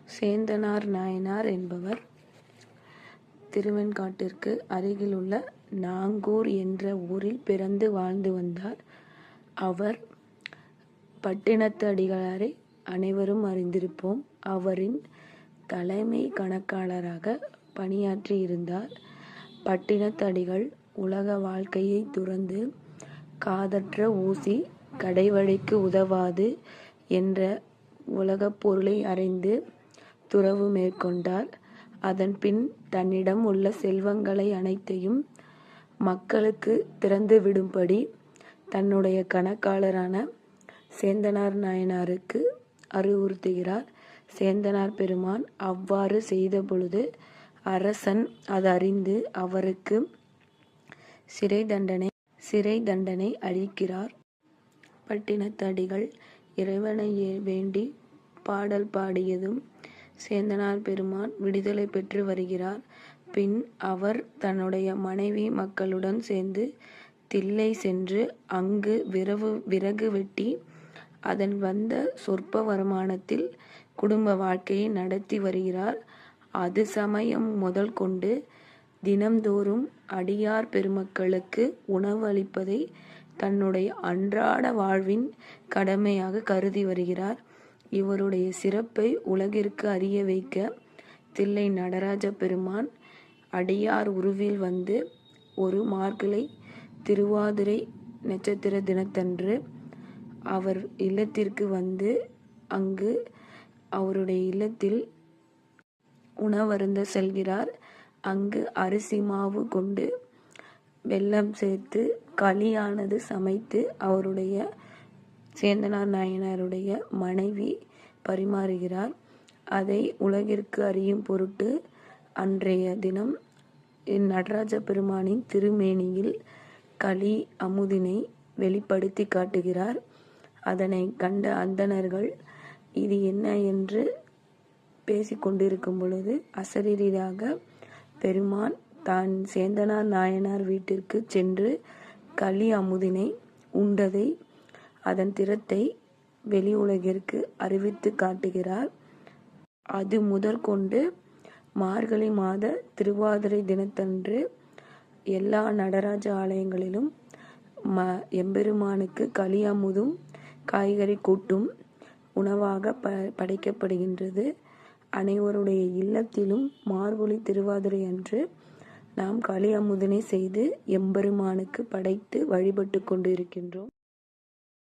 சேந்தனார் நாயனார் என்பவர் திருவெண்காட்டிற்கு அருகிலுள்ள நாங்கூர் என்ற ஊரில் பிறந்து வாழ்ந்து வந்தார். அவர் பட்டினத்து அடிகளாரை அனைவரும் அறிந்திருப்போம். அவரின் தலைமை கணக்காளராக பணியாற்றியிருந்தார். பட்டினத்து அடிகள் உலக வாழ்க்கையை துறந்து காதற்ற ஊசி கடைவழிக்கு உதவாது என்ற உலகப் பொருளை அறிந்து துறவு மேற்கொண்டார். அதன் பின் தன்னிடம் உள்ள செல்வங்களை அனைத்தையும் மக்களுக்கு திறந்து விடும்படி தன்னுடைய கணக்காளரான சேந்தனார் நாயனாருக்கு அறிவுறுத்துகிறார். சேந்தனார் பெருமான் அவ்வாறு செய்த பொழுது அரசன் அதறிந்து அவருக்கு சிறை தண்டனை அளிக்கிறார். பட்டினத்து அடிகள் இறைவனை வேண்டி பாடல் பாடியதும் சேந்தனார் பெருமான் விடுதலை பெற்று வருகிறார். பின் அவர் தன்னுடைய மனைவி மக்களுடன் சேர்ந்து தில்லை சென்று அங்கு விறகு வெட்டி அதன் வந்த சொற்ப வருமானத்தில் குடும்ப வாழ்க்கையை நடத்தி வருகிறார். அது சமயம் முதல் கொண்டு தினம்தோறும் அடியார் பெருமக்களுக்கு உணவு அளிப்பதை தன்னுடைய அன்றாட வாழ்வின் கடமையாக கருதி வருகிறார். இவருடைய சிறப்பை உலகிற்கு அறிய வைக்க தில்லை நடராஜ பெருமான் அடியார் உருவில் வந்து ஒரு மார்கழி திருவாதிரை நட்சத்திர தினத்தன்று அவர் இல்லத்திற்கு வந்து அங்கு அவருடைய இல்லத்தில் உணவருந்த செல்கிறார். அங்கு அரிசி மாவு கொண்டு வெல்லம் சேர்த்து களியானது சமைத்து அவருடைய சேந்தனார் நாயனாருடைய மனைவி பரிமாறுகிறார். அதை உலகிற்கு அறியும் பொருட்டு அன்றைய தினம் நடராஜ பெருமானின் திருமேனியில் களி அமுதினை வெளிப்படுத்தி காட்டுகிறார். அதனை கண்ட அந்தணர்கள் இது என்ன என்று பேசிக்கொண்டிருக்கும் பொழுது அசரீரியாக பெருமான் தான் சேந்தனார் நாயனார் வீட்டிற்கு சென்று களி அமுதினை உண்டதை அதன் திறத்தை வெளி உலகிற்கு அறிவித்து காட்டுகிறார். அது முதற்கொண்டு மார்கழி மாத திருவாதிரை தினத்தன்று எல்லா நடராஜ ஆலயங்களிலும் எம்பெருமானுக்கு களி அமுதும் காய்கறி கூட்டும் உணவாக படைக்கப்படுகின்றது. அனைவருடைய இல்லத்திலும் மார்கழி திருவாதிரை அன்று நாம் களி அமுதினை செய்து எம்பெருமானுக்கு படைத்து வழிபட்டு கொண்டு இருக்கின்றோம்.